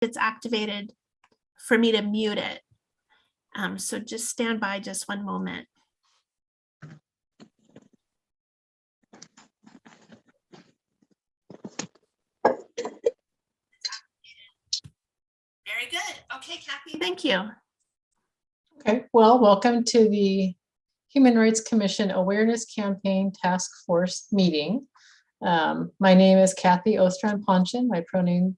gets activated for me to mute it. So just stand by just one moment. Very good. Okay, Kathy, thank you. Okay, well, welcome to the Human Rights Commission Awareness Campaign Task Force meeting. My name is Kathy Ostron-Ponchen. My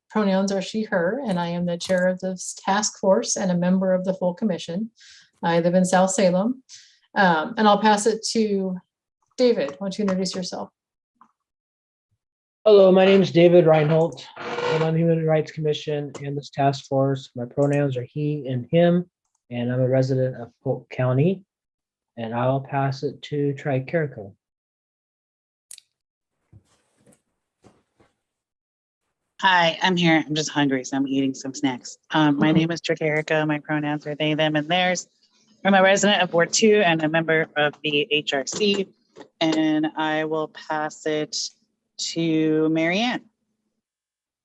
pronouns are she, her, and I am the chair of this task force and a member of the full commission. I live in South Salem, and I'll pass it to David. Why don't you introduce yourself? Hello, my name is David Reinholdt. I'm on the Human Rights Commission and this task force. My pronouns are he and him, and I'm a resident of Polk County. And I'll pass it to Tricarico. Hi, I'm here. I'm just hungry, so I'm eating some snacks. My name is Tricarico. My pronouns are they, them, and theirs. I'm a resident of Ward 2 and a member of the HRC. And I will pass it to Marianne.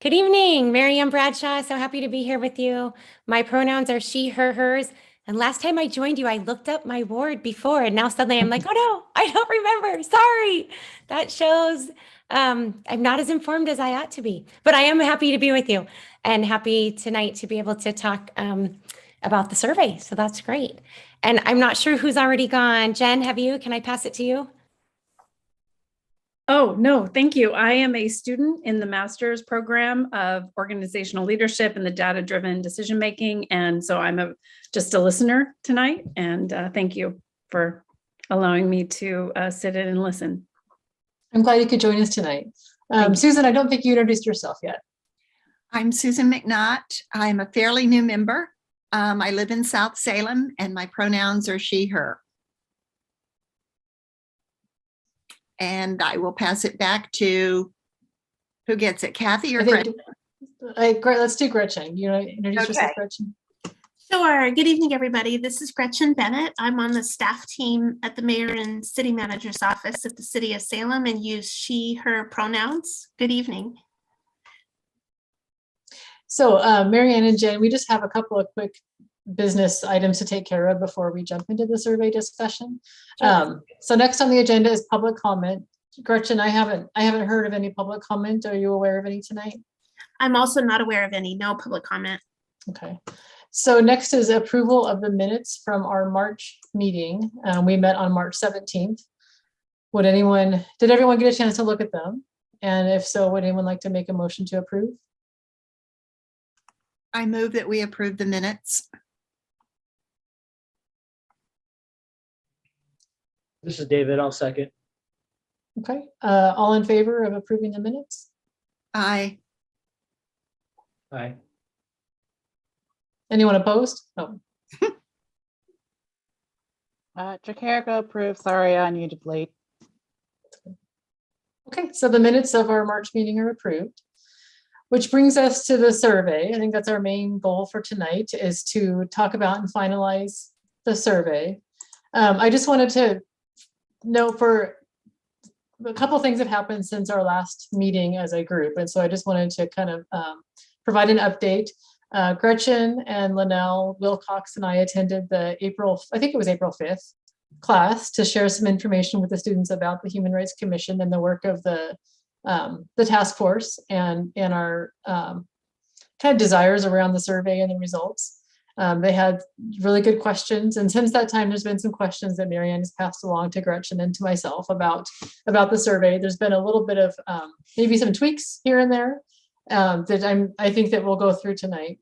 Good evening, Marianne Bradshaw. So happy to be here with you. My pronouns are she, her, hers. And last time I joined you, I looked up my ward before, and now suddenly I'm like, oh no, I don't remember. Sorry. That shows I'm not as informed as I ought to be, but I am happy to be with you and happy tonight to be able to talk about the survey. So that's great. And I'm not sure who's already gone. Jen, have you? Can I pass it to you? Oh, no, thank you. I am a student in the master's program of organizational leadership and the data-driven decision-making. And so I'm just a listener tonight. And thank you for allowing me to sit in and listen. I'm glad you could join us tonight. Susan, I don't think you introduced yourself yet. I'm Susan Mcnaught. I'm a fairly new member. I live in South Salem and my pronouns are she, her. And I will pass it back to, who gets it, Kathy or Gretchen? Let's do Gretchen. You want to introduce yourself, Gretchen? Sure. Good evening, everybody. This is Gretchen Bennett. I'm on the staff team at the Mayor and City Manager's Office at the City of Salem and use she, her pronouns. Good evening. So Marianne and Jen, we just have a couple of quick business items to take care of before we jump into the survey discussion. Sure. So next on the agenda is public comment. Gretchen, I haven't heard of any public comment. Are you aware of any tonight? I'm also not aware of any, no public comment. Okay. So next is approval of the minutes from our March meeting. We met on March 17th. Did everyone get a chance to look at them? And if so, would anyone like to make a motion to approve? I move that we approve the minutes. This is David. I'll second. Okay. All in favor of approving the minutes? Aye. Aye. Anyone opposed? No. Tricarico approves. Sorry, I need to late. Okay, so the minutes of our March meeting are approved, which brings us to the survey. I think that's our main goal for tonight, is to talk about and finalize the survey. I just wanted to note for a couple of things have happened since our last meeting as a group. And so I just wanted to kind of provide an update. Gretchen and Linnell Wilcox and I attended the I think it was April 5th class to share some information with the students about the Human Rights Commission and the work of the task force and our kind of desires around the survey and the results. They had really good questions. And since that time, there's been some questions that Marianne has passed along to Gretchen and to myself about the survey. There's been a little bit of maybe some tweaks here and there that I think that we'll go through tonight.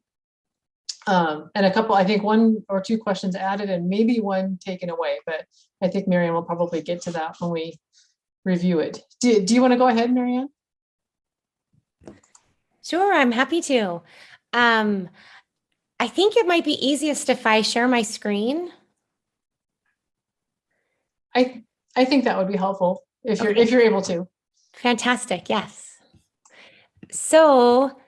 And a couple, I think 1 or 2 questions added and maybe one taken away, but I think Marianne will probably get to that when we review it. Do you want to go ahead, Marianne? Sure, I'm happy to. I think it might be easiest if I share my screen. I think that would be helpful if you're able to. Fantastic, yes. So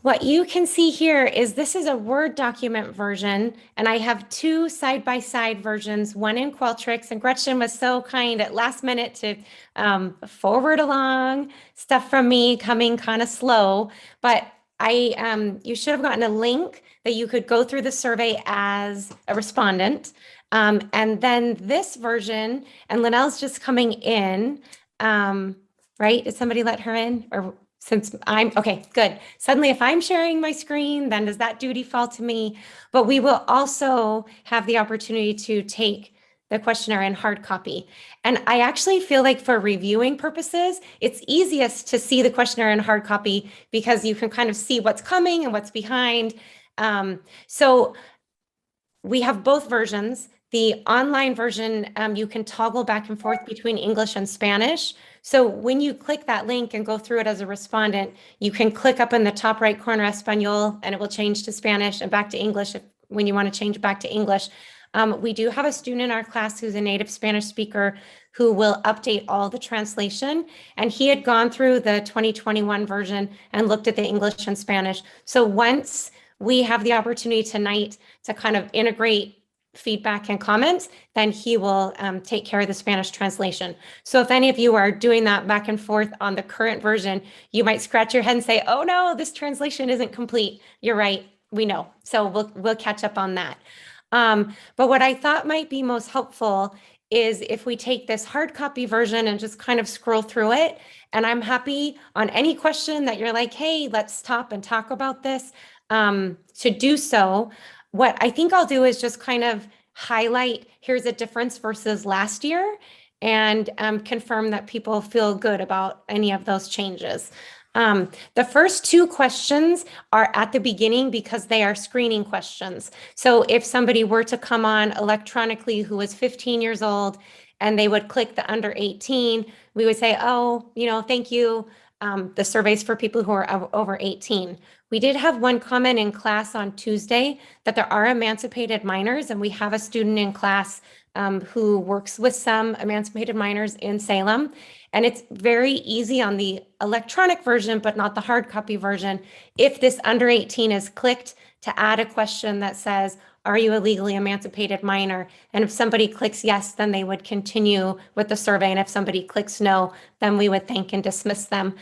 what you can see here is this is a Word document version, and I have 2 side-by-side versions, one in Qualtrics, and Gretchen was so kind at last minute to forward along stuff from me coming kind of slow, but you should have gotten a link that you could go through the survey as a respondent. And then this version, and Linnell's just coming in, right? Did somebody let her in? Or since okay, good. Suddenly, if I'm sharing my screen, then does that duty fall to me? But we will also have the opportunity to take the questionnaire in hard copy. And I actually feel like for reviewing purposes, it's easiest to see the questionnaire in hard copy because you can kind of see what's coming and what's behind. So we have both versions. The online version, you can toggle back and forth between English and Spanish. So when you click that link and go through it as a respondent, you can click up in the top right corner Espanol, and it will change to Spanish and back to English when you want to change it back to English. We do have a student in our class who's a native Spanish speaker who will update all the translation. And he had gone through the 2021 version and looked at the English and Spanish. So once we have the opportunity tonight to kind of integrate feedback and comments, then he will take care of the Spanish translation. So if any of you are doing that back and forth on the current version, you might scratch your head and say, oh no, this translation isn't complete. You're right, we know. So we'll catch up on that. But what I thought might be most helpful is if we take this hard copy version and just kind of scroll through it. And I'm happy on any question that you're like, hey, let's stop and talk about this, to do so. What I think I'll do is just kind of highlight, here's a difference versus last year, and confirm that people feel good about any of those changes. The first two questions are at the beginning because they are screening questions. So if somebody were to come on electronically who was 15 years old and they would click the under 18, we would say, oh, thank you. The survey's for people who are over 18. We did have one comment in class on Tuesday that there are emancipated minors, and we have a student in class who works with some emancipated minors in Salem. And it's very easy on the electronic version, but not the hard copy version. If this under 18 is clicked, to add a question that says, are you a legally emancipated minor? And if somebody clicks yes, then they would continue with the survey. And if somebody clicks no, then we would thank and dismiss them.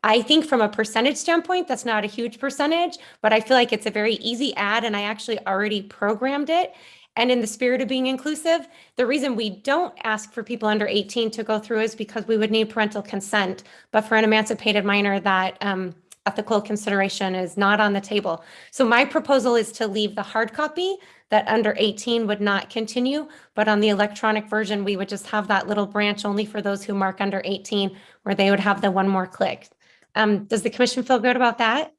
I think from a percentage standpoint, that's not a huge percentage, but I feel like it's a very easy add, and I actually already programmed it. And in the spirit of being inclusive, the reason we don't ask for people under 18 to go through is because we would need parental consent. But for an emancipated minor, that ethical consideration is not on the table. So my proposal is to leave the hard copy that under 18 would not continue, but on the electronic version, we would just have that little branch only for those who mark under 18, where they would have the one more click. Does the commission feel good about that?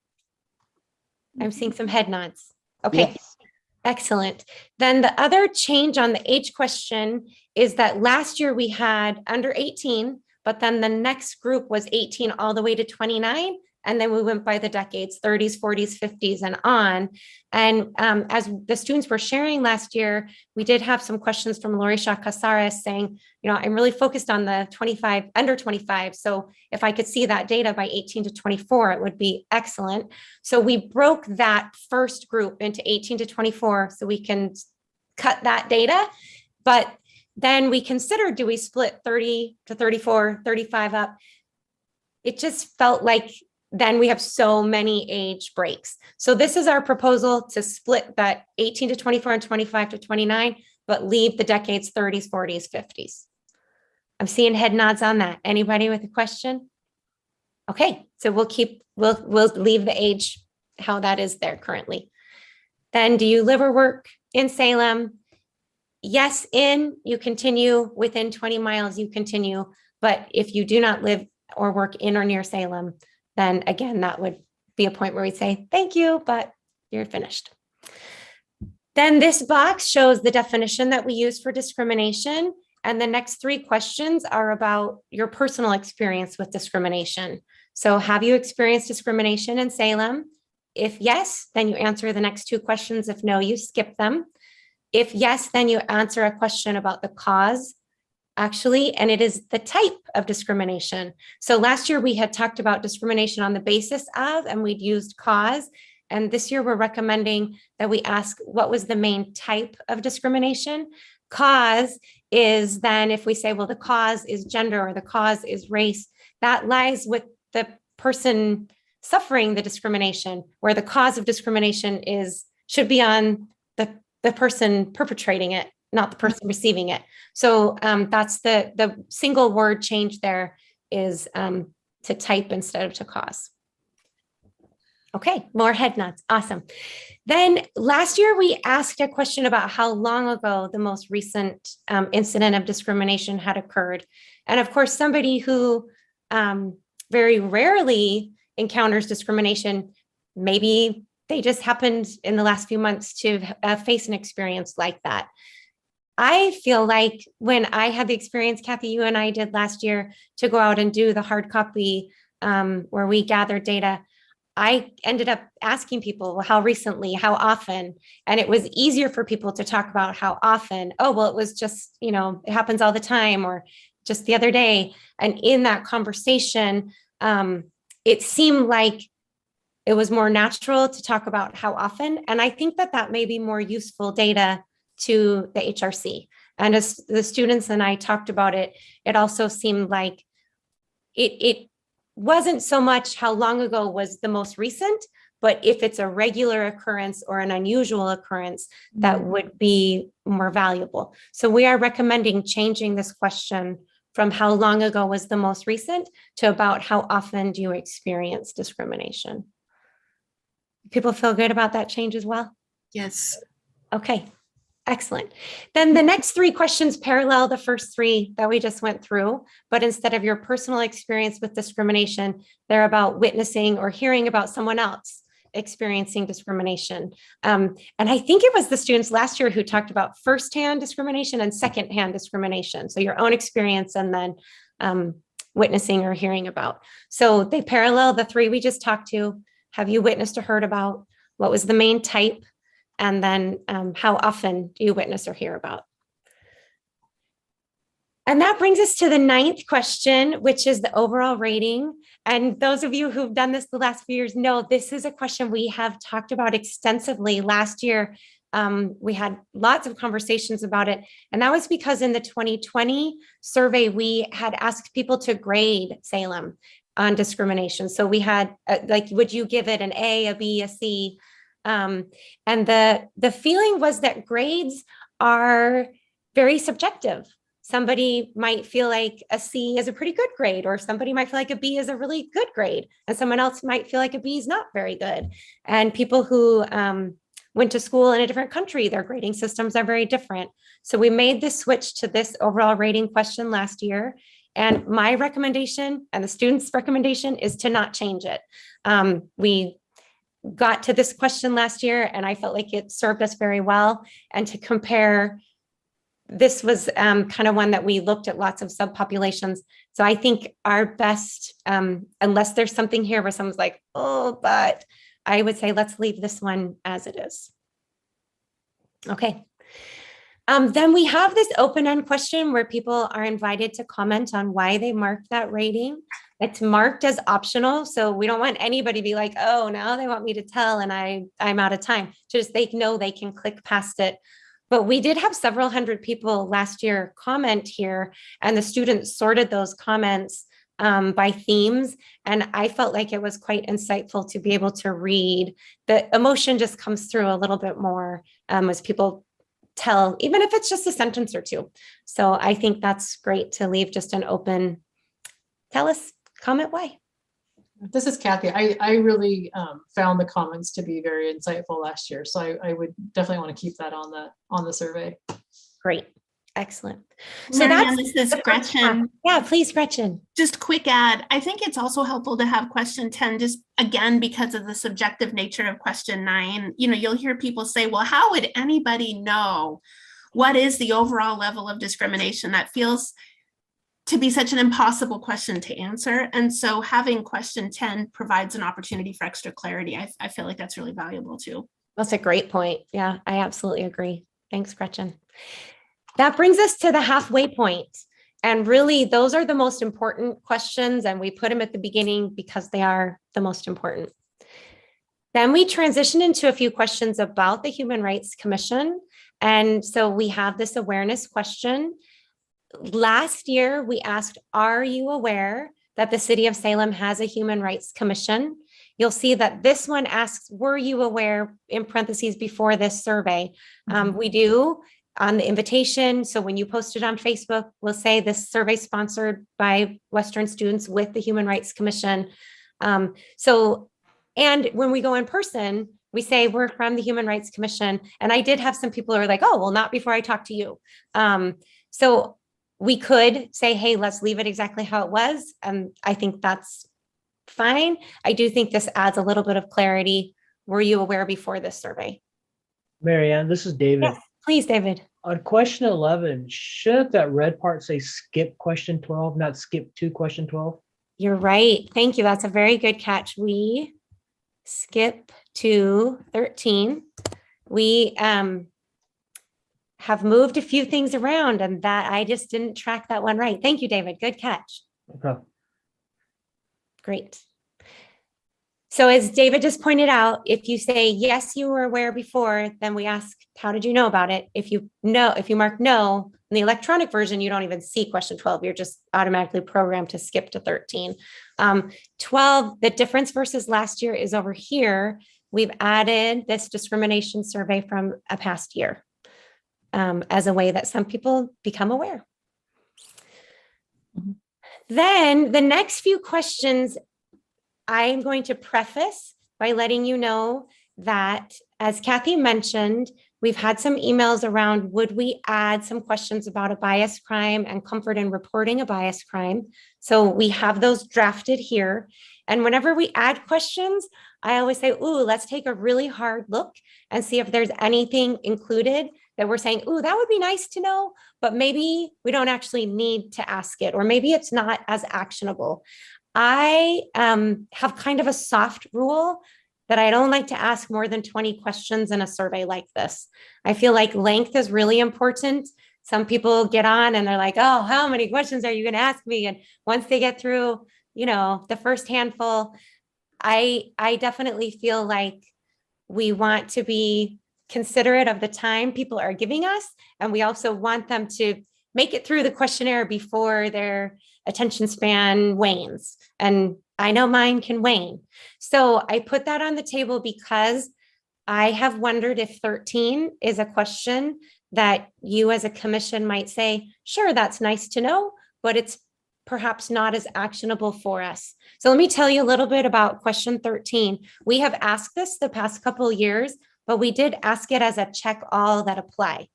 I'm seeing some head nods. Okay. Yes. Excellent. Then the other change on the age question is that last year we had under 18, but then the next group was 18 all the way to 29. And then we went by the decades, 30s, 40s, 50s, and on. And as the students were sharing last year, we did have some questions from Lori Shaw Casares saying, I'm really focused on the 25, under 25. So if I could see that data by 18 to 24, it would be excellent. So we broke that first group into 18 to 24 so we can cut that data. But then we considered, do we split 30 to 34, 35 up? It just felt like then we have so many age breaks. So this is our proposal to split that 18 to 24 and 25 to 29, but leave the decades 30s, 40s, 50s. I'm seeing head nods on that. Anybody with a question? Okay, so we'll leave the age how that is there currently. Then do you live or work in Salem? Yes, you continue. Within 20 miles, you continue. But if you do not live or work in or near Salem, then again, that would be a point where we'd say, thank you, but you're finished. Then this box shows the definition that we use for discrimination. And the next three questions are about your personal experience with discrimination. So have you experienced discrimination in Salem? If yes, then you answer the next two questions. If no, you skip them. If yes, then you answer a question about the cause, actually, and it is the type of discrimination. So last year we had talked about discrimination on the basis of, and we'd used cause. And this year we're recommending that we ask what was the main type of discrimination. Cause is then if we say, well, the cause is gender or the cause is race, that lies with the person suffering the discrimination, where the cause of discrimination should be on the person perpetrating it, not the person receiving it. So that's the single word change there is to type instead of to cause. Okay, more head nods. Awesome. Then last year we asked a question about how long ago the most recent incident of discrimination had occurred. And of course, somebody who very rarely encounters discrimination, maybe they just happened in the last few months to face an experience like that. I feel like when I had the experience, Kathy, you and I did last year to go out and do the hard copy where we gathered data, I ended up asking people how recently, how often, and it was easier for people to talk about how often. Oh, well, it was just, it happens all the time, or just the other day. And in that conversation, it seemed like it was more natural to talk about how often. And I think that may be more useful data to the HRC. And as the students and I talked about it, it also seemed like it wasn't so much how long ago was the most recent, but if it's a regular occurrence or an unusual occurrence, that would be more valuable. So we are recommending changing this question from how long ago was the most recent to about how often do you experience discrimination? People feel good about that change as well? Yes. Okay, excellent. Then the next three questions parallel the first three that we just went through, but instead of your personal experience with discrimination, they're about witnessing or hearing about someone else experiencing discrimination. And I think it was the students last year who talked about firsthand discrimination and secondhand discrimination. So your own experience and then witnessing or hearing about. So they parallel the three we just talked to. Have you witnessed or heard about? What was the main type? And then how often do you witness or hear about? And that brings us to the 9th question, which is the overall rating. And those of you who've done this the last few years know this is a question we have talked about extensively. Last year, we had lots of conversations about it. And that was because in the 2020 survey, we had asked people to grade Salem on discrimination. So we had would you give it an A, a B, a C? And the feeling was that grades are very subjective. Somebody might feel like a C is a pretty good grade, or somebody might feel like a B is a really good grade, and someone else might feel like a B is not very good. And people who went to school in a different country, their grading systems are very different. So we made this switch to this overall rating question last year. And my recommendation and the students' recommendation is to not change it. We got to this question last year, and I felt like it served us very well. And to compare, this was kind of one that we looked at lots of subpopulations. So I think our best, unless there's something here where someone's like, oh, but I would say let's leave this one as it is. Okay. Then we have this open-end question where people are invited to comment on why they marked that rating. It's marked as optional, so we don't want anybody to be like, oh, now they want me to tell and I'm out of time. Just they know they can click past it. But we did have several hundred people last year comment here, and the students sorted those comments by themes. And I felt like it was quite insightful to be able to read. The emotion just comes through a little bit more as people tell, even if it's just a sentence or two. So I think that's great to leave just an open, tell us, comment why. This is Kathy. I really found the comments to be very insightful last year. So I would definitely want to keep that on the survey. Great. Excellent. So Marianne, that's this is Gretchen. Yeah, please, Gretchen. Just quick add, I think it's also helpful to have question 10, just again, because of the subjective nature of question 9. You'll hear people say, well, how would anybody know what is the overall level of discrimination? That feels to be such an impossible question to answer. And so having question 10 provides an opportunity for extra clarity. I feel like that's really valuable too. That's a great point. Yeah, I absolutely agree. Thanks, Gretchen. That brings us to the halfway point. And really, those are the most important questions, and we put them at the beginning because they are the most important. Then we transition into a few questions about the Human Rights Commission. And so we have this awareness question. Last year, we asked, are you aware that the City of Salem has a Human Rights Commission? you'll see that this one asks, were you aware, in parentheses, before this survey? We do on the invitation. So when you post it on Facebook, we'll say this survey sponsored by Western students with the Human Rights Commission. And when we go in person, we say we're from the Human Rights Commission. And I did have some people who are like, oh, well, not before I talk to you. So we could say, hey, let's leave it exactly how it was. And I think that's fine. I do think this adds a little bit of clarity. Were you aware before this survey? Marianne, this is David. Yes, please, David. On question 11, should that red part say skip question 12, not skip to question 12? You're right. Thank you. That's a very good catch. We skip to 13. We have moved a few things around, and that I just didn't track that one right. Thank you, David. Good catch. Okay. Great. So as David just pointed out, if you say, yes, you were aware before, then we ask, how did you know about it? If you mark no, in the electronic version, you don't even see question 12. You're just automatically programmed to skip to 13. 12, the difference versus last year is over here. We've added this discrimination survey from a past year as a way that some people become aware. Then the next few questions, I'm going to preface by letting you know that, as Kathy mentioned, we've had some emails around, would we add some questions about a bias crime and comfort in reporting a bias crime? So we have those drafted here. And whenever we add questions, I always say, ooh, let's take a really hard look and see if there's anything included that we're saying, ooh, that would be nice to know, but maybe we don't actually need to ask it, or maybe it's not as actionable. I have kind of a soft rule that I don't like to ask more than 20 questions in a survey like this. I feel like length is really important. Some people get on and they're like, oh, how many questions are you going to ask me? And once they get through, the first handful, I definitely feel like we want to be considerate of the time people are giving us. And we also want them to make it through the questionnaire before their attention span wanes. And I know mine can wane. So I put that on the table because I have wondered if 13 is a question that you as a commission might say, sure, that's nice to know, but it's perhaps not as actionable for us. So let me tell you a little bit about question 13. We have asked this the past couple of years, but we did ask it as a check all that apply.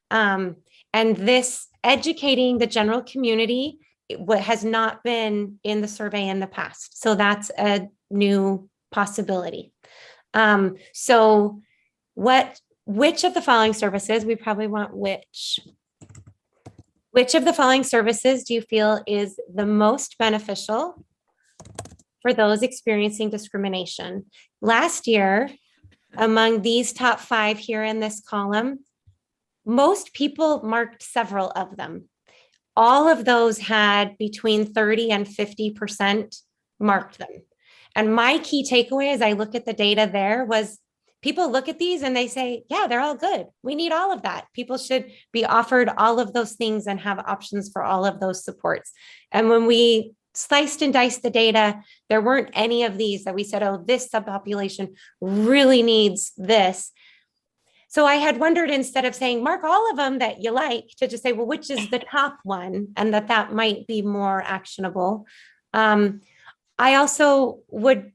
And this educating the general community what has not been in the survey in the past. So that's a new possibility. So which of the following services, we probably want which of the following services do you feel is the most beneficial for those experiencing discrimination? Last year, among these top 5 here in this column, most people marked several of them. All of those had between 30 and 50% marked them. And my key takeaway as I look at the data there was people look at these and they say, yeah, they're all good. We need all of that. People should be offered all of those things and have options for all of those supports. And when we sliced and diced the data, there weren't any of these that we said, oh, this subpopulation really needs this. So I had wondered, instead of saying, mark all of them that you like, to just say, well, which is the top one? And that might be more actionable. I also would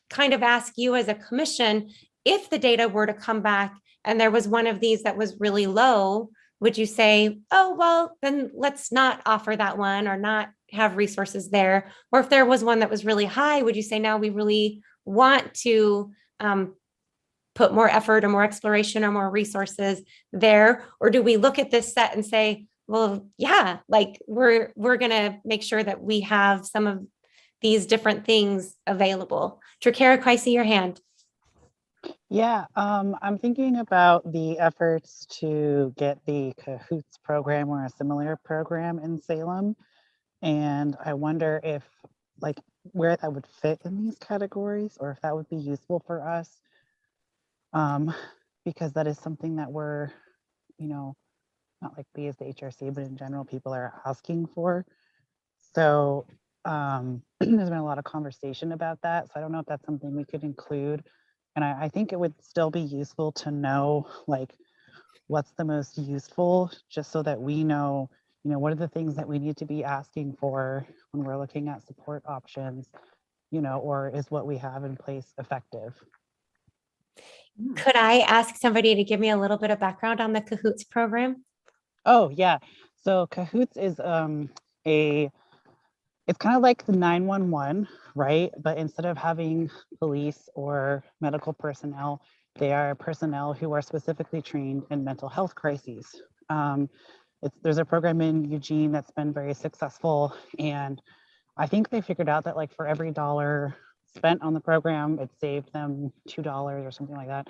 kind of ask you as a commission, if the data were to come back and there was one of these that was really low, would you say, oh, well, then let's not offer that one or not have resources there? Or if there was one that was really high, would you say, now we really want to put more effort or more exploration or more resources there? Or do we look at this set and say, well, yeah, like we're going to make sure that we have some of these different things available? Trakara, I see your hand. Yeah, I'm thinking about the efforts to get the Cahoots program or a similar program in Salem. And I wonder if, like, where that would fit in these categories, or if that would be useful for us. Because that is something that we're, not like we as the HRC, but in general, people are asking for. So there's been a lot of conversation about that. So I don't know if that's something we could include. And I think it would still be useful to know like what's the most useful, just so that we know, what are the things that we need to be asking for when we're looking at support options, or is what we have in place effective? Could I ask somebody to give me a little bit of background on the Cahoots program? Oh yeah. So Cahoots is it's kind of like the 911, right? But instead of having police or medical personnel, they are personnel who are specifically trained in mental health crises. There's a program in Eugene that's been very successful, and I think they figured out that like for every dollar spent on the program, it saved them $2 or something like that.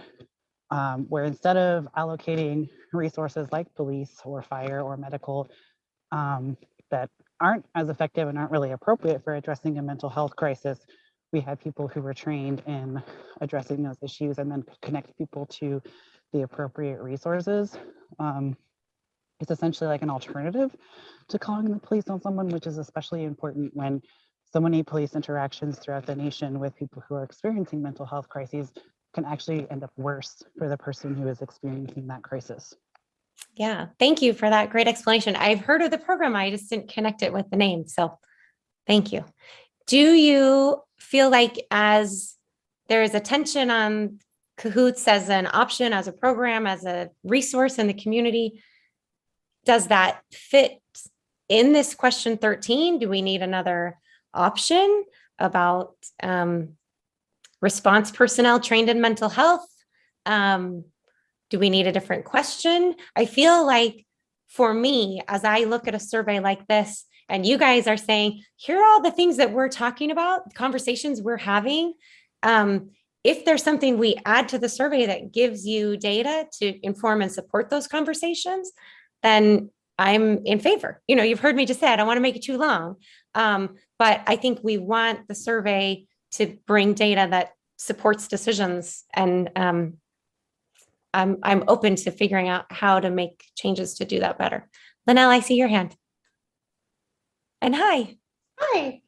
Where instead of allocating resources like police or fire or medical that aren't as effective and aren't really appropriate for addressing a mental health crisis, we had people who were trained in addressing those issues and then could connect people to the appropriate resources. It's essentially like an alternative to calling the police on someone, which is especially important when so many police interactions throughout the nation with people who are experiencing mental health crises can actually end up worse for the person who is experiencing that crisis. Yeah, thank you for that great explanation. I've heard of the program, I just didn't connect it with the name. So thank you. Do you feel like as there is attention on Cahoots as an option, as a program, as a resource in the community, does that fit in this question 13? Do we need another option about response personnel trained in mental health? Do we need a different question? I feel like for me, as I look at a survey like this, and you guys are saying, here are all the things that we're talking about, conversations we're having. If there's something we add to the survey that gives you data to inform and support those conversations, then I'm in favor. You've heard me just say, I don't want to make it too long. But I think we want the survey to bring data that supports decisions. And I'm open to figuring out how to make changes to do that better. Linnell, I see your hand. And hi. Hi.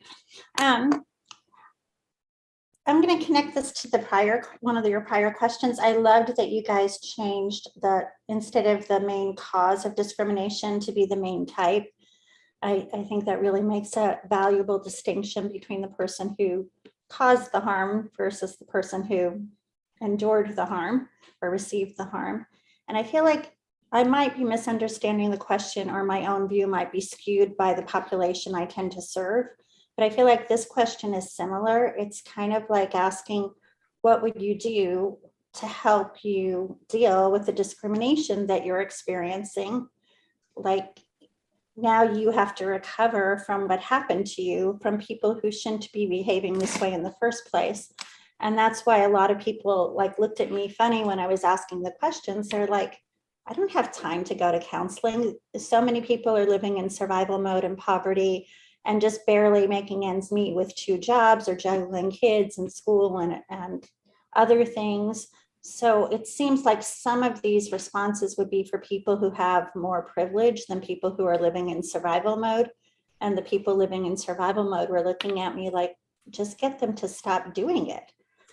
I'm going to connect this to one of your prior questions. I loved that you guys changed instead of the main cause of discrimination to be the main type. I think that really makes a valuable distinction between the person who caused the harm versus the person who endured the harm or received the harm. And I feel like I might be misunderstanding the question, or my own view might be skewed by the population I tend to serve. But I feel like this question is similar. It's kind of like asking, what would you do to help you deal with the discrimination that you're experiencing? Like, now you have to recover from what happened to you from people who shouldn't be behaving this way in the first place. And that's why a lot of people looked at me funny when I was asking the questions. They're like, I don't have time to go to counseling. So many people are living in survival mode and poverty and just barely making ends meet with 2 jobs or juggling kids and school and other things. So it seems like some of these responses would be for people who have more privilege than people who are living in survival mode. And the people living in survival mode were looking at me like, just get them to stop doing it.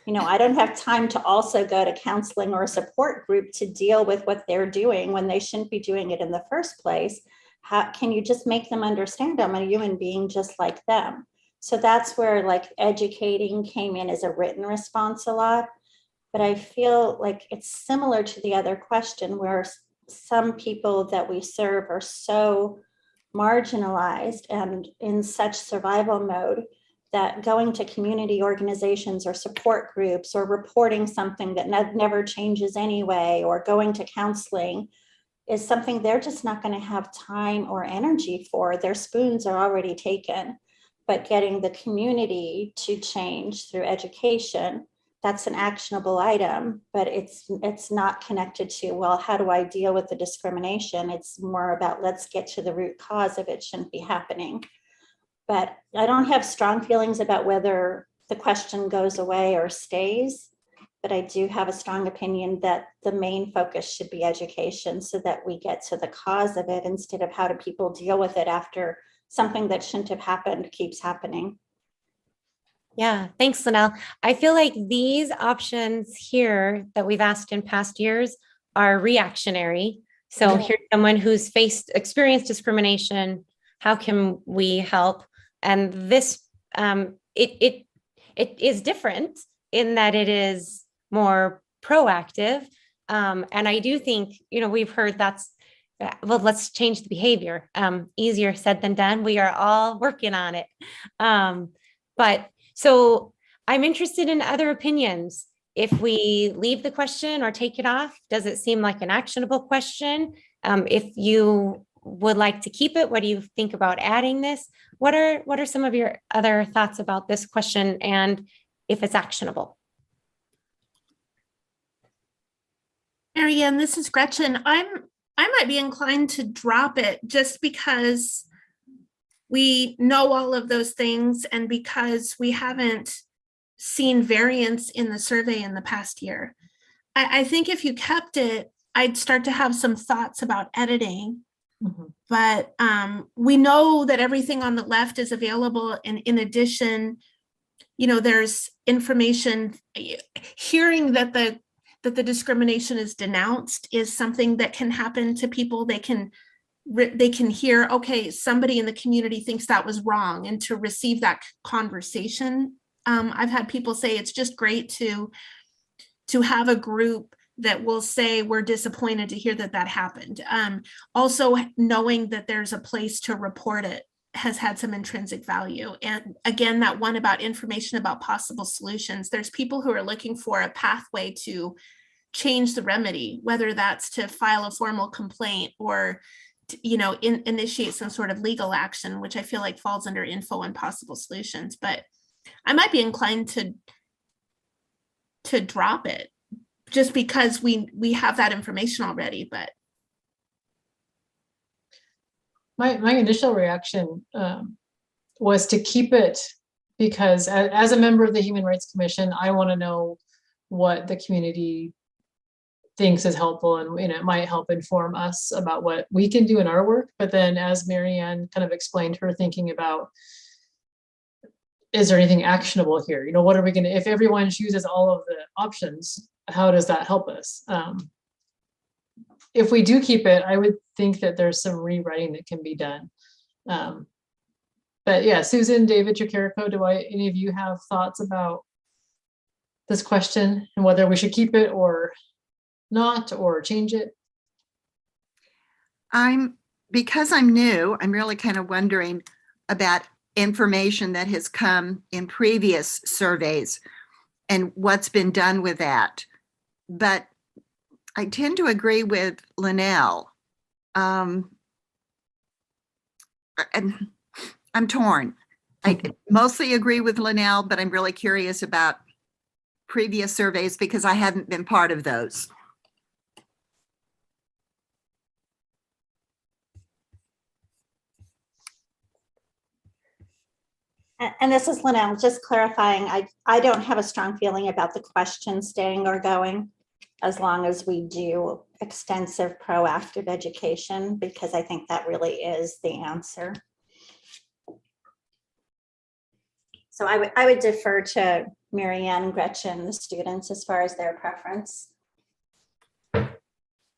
I don't have time to also go to counseling or a support group to deal with what they're doing when they shouldn't be doing it in the first place. How can you just make them understand I'm a human being just like them? So that's where educating came in as a written response a lot. But I feel like it's similar to the other question where some people that we serve are so marginalized and in such survival mode that going to community organizations or support groups or reporting something that never changes anyway, or going to counseling is something they're just not going to have time or energy for. Their spoons are already taken. But getting the community to change through education, that's an actionable item, but it's not connected to, well, how do I deal with the discrimination? It's more about, let's get to the root cause of it shouldn't be happening. But I don't have strong feelings about whether the question goes away or stays, but I do have a strong opinion that the main focus should be education so that we get to the cause of it instead of how do people deal with it after something that shouldn't have happened keeps happening. Yeah, thanks, Linnell. I feel like these options here that we've asked in past years are reactionary. So Yeah. here's someone who's experienced discrimination. How can we help? And this, it is different in that it is more proactive. And I do think, we've heard well, let's change the behavior. Easier said than done. We are all working on it. But so I'm interested in other opinions. If we leave the question or take it off, does it seem like an actionable question? If you would like to keep it, what do you think about adding this? What are some of your other thoughts about this question and if it's actionable? Marianne, this is Gretchen. I might be inclined to drop it just because we know all of those things and because we haven't seen variance in the survey in the past year. I think if you kept it, I'd start to have some thoughts about editing. Mhm. But we know that everything on the left is available. And in addition, there's information. Hearing that the discrimination is denounced is something that can happen to people. They can hear, okay, somebody in the community thinks that was wrong, and to receive that conversation. I've had people say it's just great to have a group that will say we're disappointed to hear that happened. Also, knowing that there's a place to report it has had some intrinsic value. And again, that one about information about possible solutions, there's people who are looking for a pathway to change the remedy, whether that's to file a formal complaint or initiate some sort of legal action, which I feel like falls under info and possible solutions. But I might be inclined to drop it just because we have that information already. But My initial reaction was to keep it because as a member of the Human Rights Commission, I want to know what the community thinks is helpful, and it might help inform us about what we can do in our work. But then, as Marianne kind of explained her thinking about, is there anything actionable here? What are we going to, if everyone chooses all of the options, how does that help us? If we do keep it, I would think that there's some rewriting that can be done. But yeah, Susan, David, Chicarico, any of you have thoughts about this question and whether we should keep it or not, or change it? Because I'm new, I'm really kind of wondering about information that has come in previous surveys and what's been done with that. But I tend to agree with Linnell. And I'm torn. I mostly agree with Linnell, but I'm really curious about previous surveys because I haven't been part of those. And this is Linnell, just clarifying, I don't have a strong feeling about the question staying or going as long as we do extensive proactive education, because I think that really is the answer. So I would defer to Marianne, Gretchen, the students as far as their preference.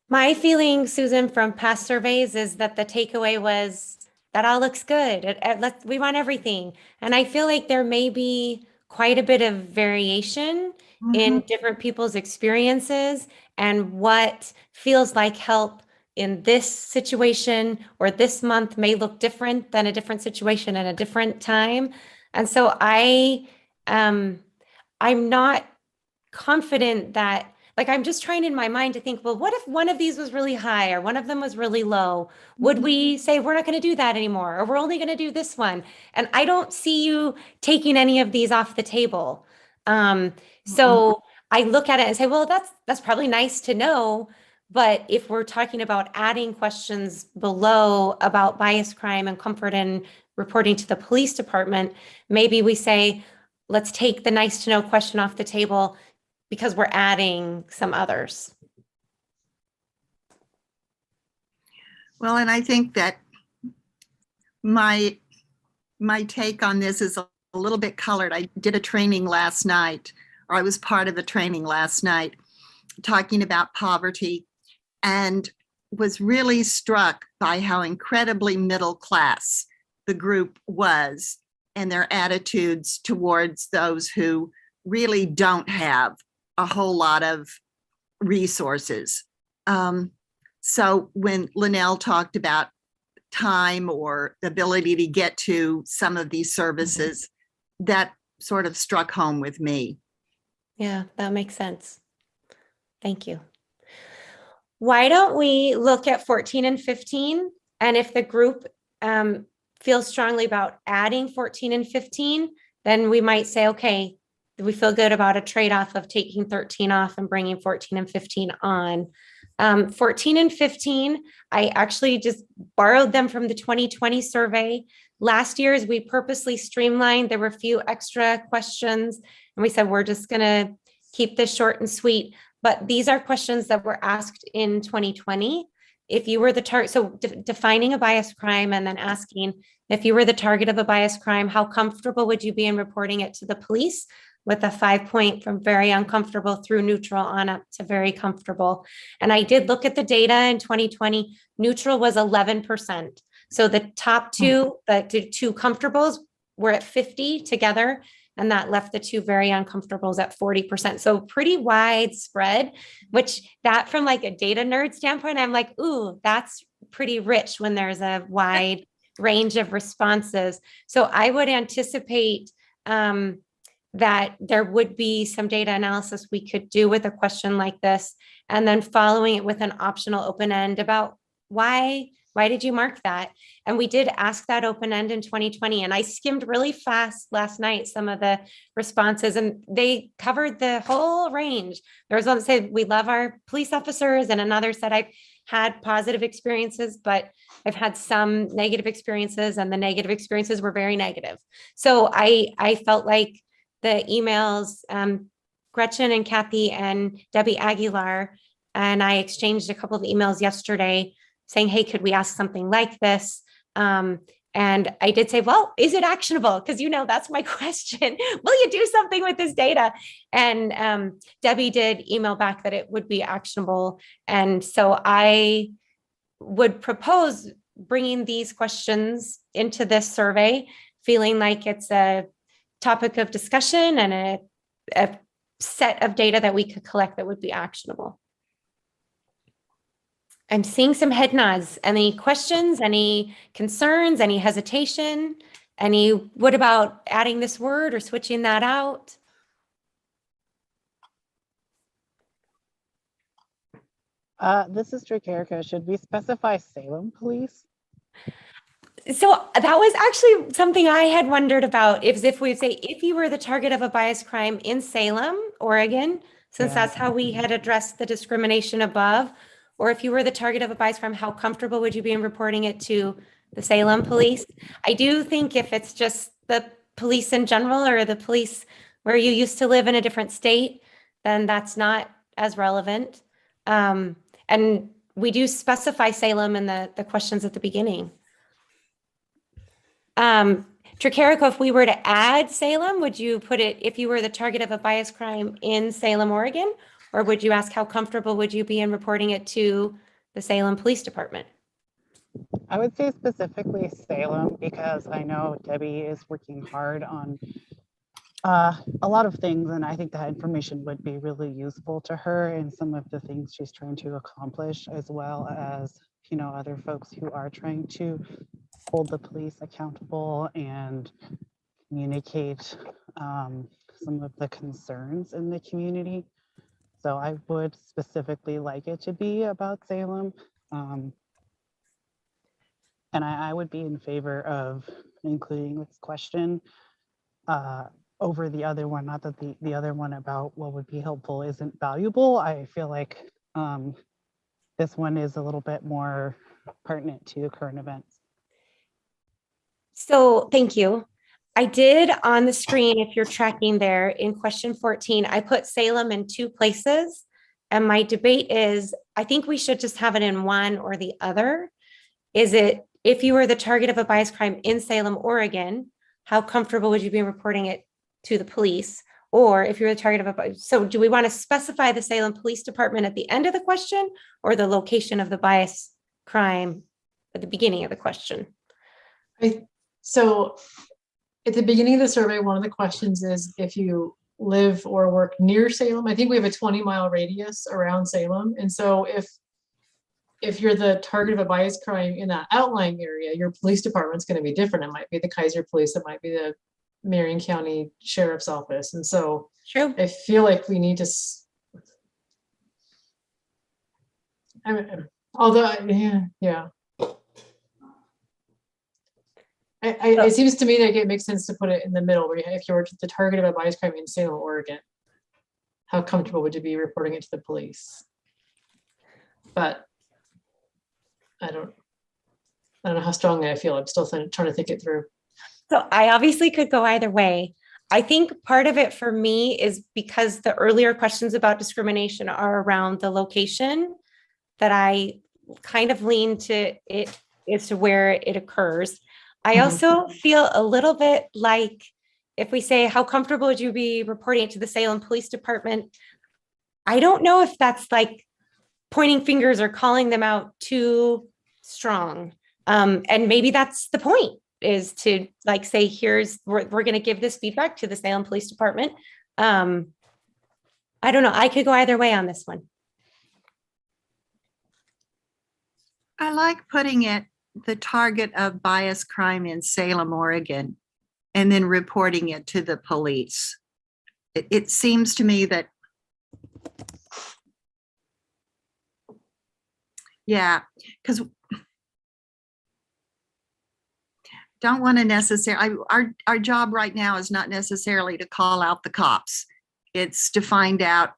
My feeling, Susan, from past surveys is that the takeaway was that all looks good. We want everything. And I feel like there may be quite a bit of variation in different people's experiences and what feels like help in this situation or this month may look different than a different situation at a different time. And so I'm not confident that, like, I'm just trying in my mind to think, well, what if one of these was really high or one of them was really low? Would we say we're not going to do that anymore, or we're only going to do this one? And I don't see you taking any of these off the table. So I look at it and say, well, that's probably nice to know. But if we're talking about adding questions below about bias, crime, and comfort in reporting to the police department, maybe we say, let's take the nice to know question off the table because we're adding some others. Well, and I think that my my take on this is a little bit colored. I did a training last night, or I was part of a training last night talking about poverty, and was really struck by how incredibly middle class the group was and their attitudes towards those who really don't have a whole lot of resources. So when Linnell talked about time or the ability to get to some of these services, that sort of struck home with me. Yeah, that makes sense. Thank you. Why don't we look at 14 and 15? And if the group feels strongly about adding 14 and 15, then we might say, okay, we feel good about a trade-off of taking 13 off and bringing 14 and 15 on. 14 and 15, I actually just borrowed them from the 2020 survey. Last year, as we purposely streamlined, there were a few extra questions, and we said, we're just going to keep this short and sweet. But these are questions that were asked in 2020. If you were the target, so defining a bias crime and then asking, if you were the target of a bias crime, how comfortable would you be in reporting it to the police? With a 5-point from very uncomfortable through neutral on up to very comfortable. And I did look at the data in 2020, neutral was 11%. So the top two, the two comfortables were at 50 together, and that left the two very uncomfortables at 40%. So pretty widespread, which that from like a data nerd standpoint, I'm like, ooh, that's pretty rich when there's a wide range of responses. So I would anticipate that there would be some data analysis we could do with a question like this, and then following it with an optional open end about why did you mark that? And we did ask that open end in 2020, and I skimmed really fast last night some of the responses, and they covered the whole range. There was one that said, we love our police officers, and another said, I've had positive experiences, but I've had some negative experiences, and the negative experiences were very negative. So I felt like the emails, Gretchen and Kathy and Debbie Aguilar, and I exchanged a couple of emails yesterday saying, hey, could we ask something like this? And I did say, well, is it actionable? Because, that's my question. Will you do something with this data? And Debbie did email back that it would be actionable. And so I would propose bringing these questions into this survey, feeling like it's a topic of discussion and a set of data that we could collect that would be actionable. I'm seeing some head nods. Any questions, any concerns, any hesitation? What about adding this word or switching that out? This is Trick Erica. Should we specify Salem police? So that was actually something I had wondered about, if we say, if you were the target of a bias crime in Salem, Oregon, since that's how we had addressed the discrimination above, or if you were the target of a bias crime, how comfortable would you be in reporting it to the Salem police? I do think if it's just the police in general, or the police where you used to live in a different state, then that's not as relevant. And we do specify Salem in the questions at the beginning. Tricarico, if we were to add Salem, would you put it, if you were the target of a bias crime in Salem, Oregon, or would you ask how comfortable would you be in reporting it to the Salem Police Department? I would say specifically Salem, because I know Debbie is working hard on a lot of things, and I think that information would be really useful to her in some of the things she's trying to accomplish, as well as, other folks who are trying to hold the police accountable and communicate some of the concerns in the community. So I would specifically like it to be about Salem. And I would be in favor of including this question over the other one. Not that the other one about what would be helpful isn't valuable. I feel like this one is a little bit more pertinent to current events. So thank you. I did on the screen, if you're tracking there, in question 14, I put Salem in 2 places. And my debate is, I think we should just have it in one or the other. Is it, if you were the target of a bias crime in Salem, Oregon, how comfortable would you be reporting it to the police? Or if you're the target of a, so do we want to specify the Salem Police Department at the end of the question or the location of the bias crime at the beginning of the question? So at the beginning of the survey, one of the questions is if you live or work near Salem. I think we have a 20-mile radius around Salem. And so if you're the target of a bias crime in that outlying area, your police department's going to be different. It might be the Kaiser Police, it might be the Marion County Sheriff's Office. And so True. I feel like we need to, I mean, although, yeah. It seems to me like it makes sense to put it in the middle, where if you're the target of a bias crime in Salem, Oregon, how comfortable would you be reporting it to the police? But I don't know how strongly I feel. I'm still trying to think it through. So I obviously could go either way. I think part of it for me is because the earlier questions about discrimination are around the location, that I kind of lean to it as to where it occurs. I also feel a little bit like if we say, how comfortable would you be reporting it to the Salem Police Department? I don't know if that's like pointing fingers or calling them out too strong. And maybe that's the point, is to like say, we're going to give this feedback to the Salem Police Department. I don't know. I could go either way on this one. I like putting it the target of bias crime in Salem, Oregon, and then reporting it to the police. It seems to me that, yeah, because don't want to necessarily, our job right now is not necessarily to call out the cops. It's to find out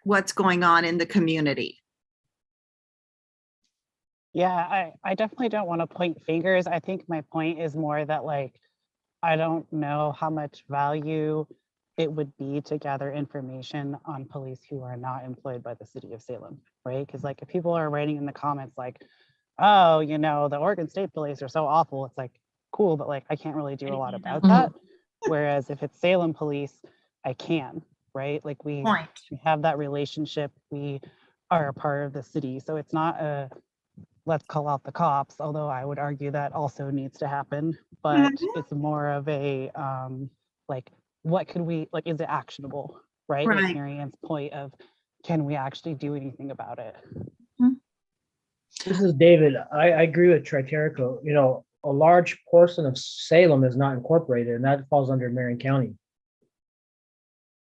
what's going on in the community. Yeah, I definitely don't want to point fingers. I think my point is more that like, I don't know how much value it would be to gather information on police who are not employed by the city of Salem, right? Because like if people are writing in the comments like, oh, you know, the Oregon State Police are so awful, it's like, cool, but like I can't really do a lot about that. Whereas if it's Salem Police, I can, right? Like we have that relationship, we are a part of the city. So it's not a let's call out the cops, although I would argue that also needs to happen, but it's more of a like, what could we, like, is it actionable, right? Like Marianne's point of, can we actually do anything about it? This is David. I agree with Triterico. You know, a large portion of Salem is not incorporated, and that falls under Marion County.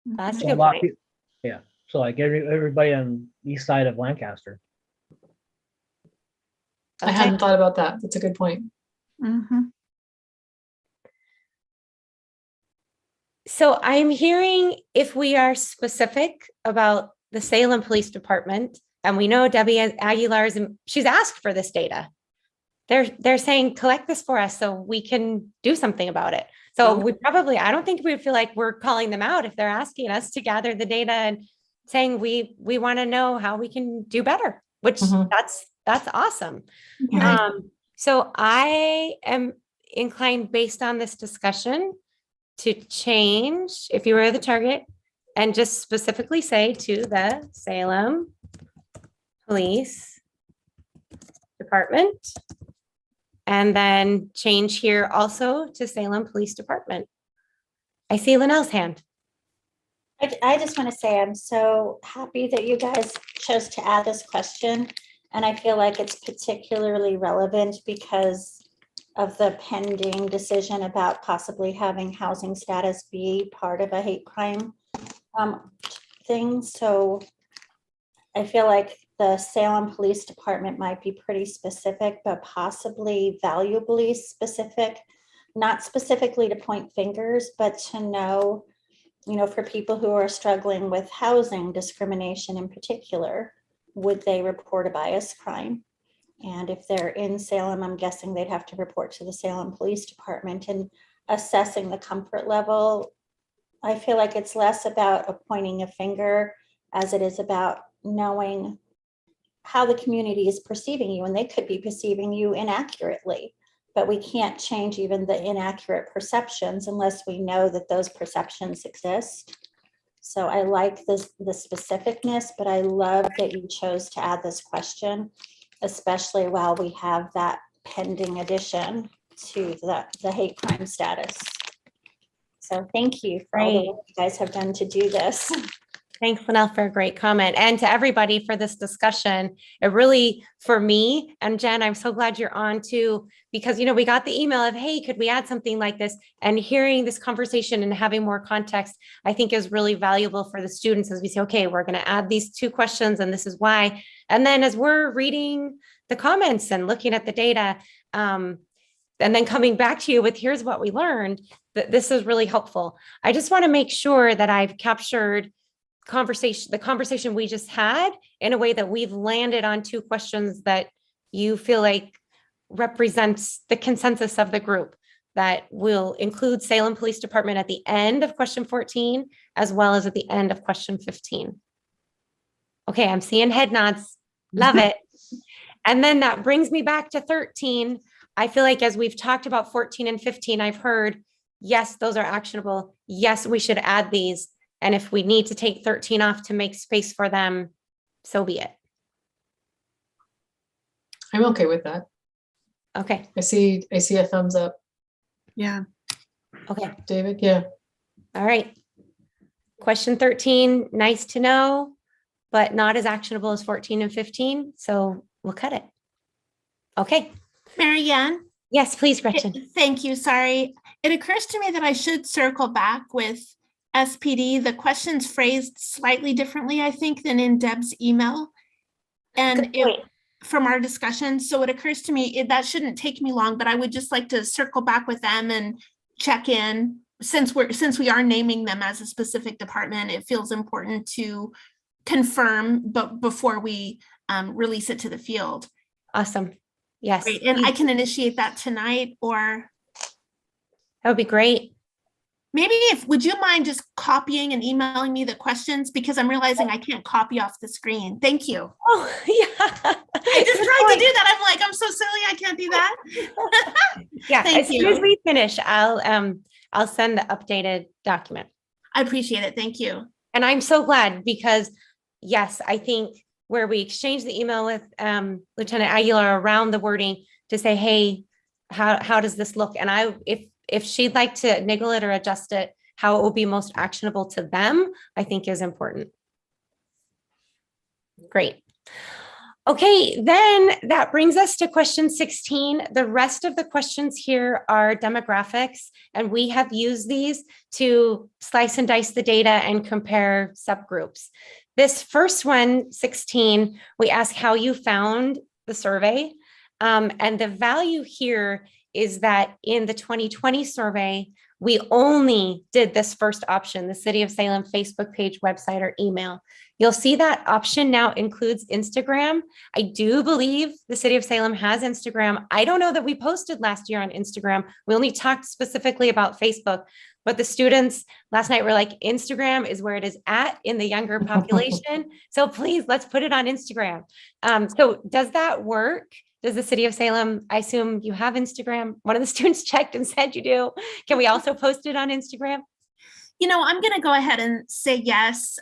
That's So a good point. Yeah. So like everybody on the east side of Lancaster. I hadn't thought about that. That's a good point. So I'm hearing if we are specific about the Salem Police Department, and we know Debbie Aguilar's, she's asked for this data. They're saying, collect this for us so we can do something about it. So we probably, I don't think we feel like we're calling them out if they're asking us to gather the data and saying we want to know how we can do better, which that's awesome. So I am inclined, based on this discussion, to change, if you were the target, and just specifically say to the Salem Police Department, and then change here also to Salem Police Department. I see Linnell's hand. I just want to say I'm so happy that you guys chose to add this question. And I feel like it's particularly relevant because of the pending decision about possibly having housing status be part of a hate crime thing. So I feel like the Salem Police Department might be pretty specific, but possibly valuably specific, not specifically to point fingers, but to know, you know, for people who are struggling with housing discrimination in particular, would they report a bias crime? And if they're in Salem, I'm guessing they'd have to report to the Salem Police Department. And assessing the comfort level, I feel like it's less about pointing a finger as it is about knowing how the community is perceiving you, and they could be perceiving you inaccurately. but we can't change even the inaccurate perceptions unless we know that those perceptions exist. So I like the specificness, but I love that you chose to add this question, especially while we have that pending addition to the hate crime status. So thank you for all the work you guys have done to do this. Thanks, Linnell, for a great comment. And to everybody for this discussion. It really, for me, and Jen, I'm so glad you're on too, because, we got the email of, hey, could we add something like this? And hearing this conversation and having more context, I think is really valuable for the students as we say, okay, we're going to add these 2 questions and this is why. And then as we're reading the comments and looking at the data, and then coming back to you with, here's what we learned, that this is really helpful. I just want to make sure that I've captured the conversation we just had in a way that we've landed on 2 questions that you feel like represents the consensus of the group, that will include Salem Police Department at the end of question 14, as well as at the end of question 15. Okay, I'm seeing head nods. Love it. And then that brings me back to 13. I feel like as we've talked about 14 and 15, I've heard, yes, those are actionable. Yes, we should add these. And if we need to take 13 off to make space for them, so be it. I'm okay with that. Okay. I see a thumbs up. Yeah. Okay. David, yeah. All right. Question 13, nice to know, but not as actionable as 14 and 15. So we'll cut it. Okay. Mary Ann? Yes, please, Gretchen. Thank you. Sorry. It occurs to me that I should circle back with SPD. The question's phrased slightly differently, I think, than in Deb's email. And from our discussion. So it occurs to me that shouldn't take me long, but I would just like to circle back with them and check in. Since we are naming them as a specific department, it feels important to confirm, but before we release it to the field. Awesome. Yes. Great. And I can initiate that tonight, or that would be great. maybe would you mind just copying and emailing me the questions, because I'm realizing I can't copy off the screen. Thank you. Oh, yeah. I just tried to do that. I'm like, I'm so silly. I can't do that. Yeah. Thank as soon as we finish, I'll send the updated document. I appreciate it. Thank you. And I'm so glad, because yes, I think where we exchanged the email with Lieutenant Aguilar around the wording to say, hey, how does this look? And if she'd like to niggle it or adjust it, how it will be most actionable to them, I think is important. Great. Okay, then that brings us to question 16. The rest of the questions here are demographics, and we have used these to slice and dice the data and compare subgroups. This first one, 16, we ask how you found the survey. And the value here is that in the 2020 survey, we only did this first option, the City of Salem Facebook page, website, or email. You'll see that option now includes Instagram. I do believe the City of Salem has Instagram. I don't know that we posted last year on Instagram. We only talked specifically about Facebook, but the students last night were like, Instagram is where it is at in the younger population. So please, let's put it on Instagram. So does that work? Does the City of Salem, I assume you have Instagram? One of the students checked and said you do. Can we also post it on Instagram? I'm going to go ahead and say yes.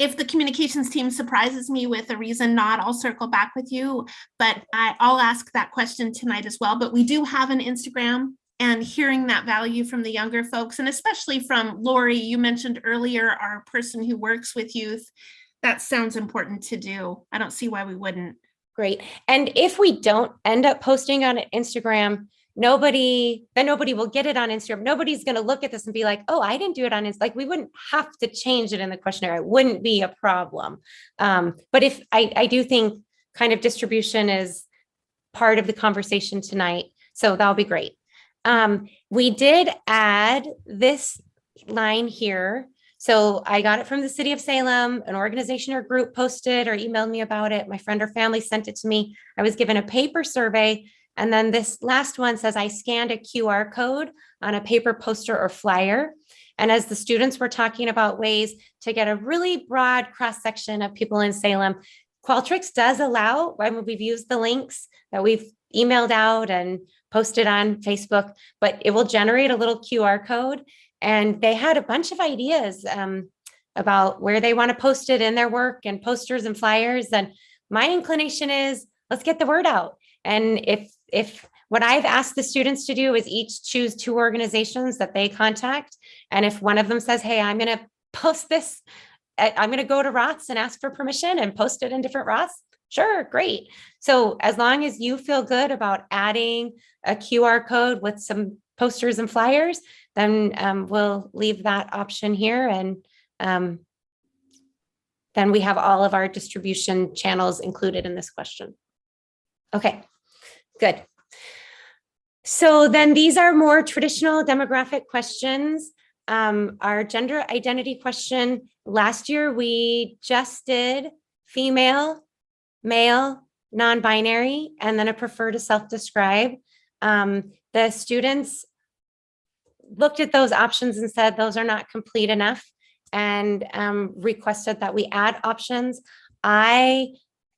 If the communications team surprises me with a reason not, I'll circle back with you, but I'll ask that question tonight as well. But we do have an Instagram, and hearing that value from the younger folks, and especially from Lori, you mentioned earlier, our person who works with youth, that sounds important to do. I don't see why we wouldn't. Great. And if we don't end up posting on Instagram, nobody will get it on Instagram. Nobody's going to look at this and be like, oh, I didn't do it on Instagram. Like, we wouldn't have to change it in the questionnaire. It wouldn't be a problem. But if I do think kind of distribution is part of the conversation tonight. So that'll be great. We did add this line here. So I got it from the City of Salem, an organization or group posted or emailed me about it. My friend or family sent it to me. I was given a paper survey. And then this last one says I scanned a QR code on a paper poster or flyer. And as the students were talking about ways to get a really broad cross-section of people in Salem, Qualtrics does allow, we've used the links that we've emailed out and post it on Facebook, but it will generate a little QR code. And they had a bunch of ideas about where they want to post it in their work and posters and flyers. And my inclination is let's get the word out. And if what I've asked the students to do is each choose 2 organizations that they contact. And if one of them says, hey, I'm going to post this, I'm going to go to Roth's and ask for permission and post it in different Roth's. Sure, great. So as long as you feel good about adding a QR code with some posters and flyers, then we'll leave that option here. And then we have all of our distribution channels included in this question. Okay, good. So then these are more traditional demographic questions. Our gender identity question, last year we just did female, male, non-binary, and then a prefer to self-describe. The students looked at those options and said those are not complete enough and requested that we add options. I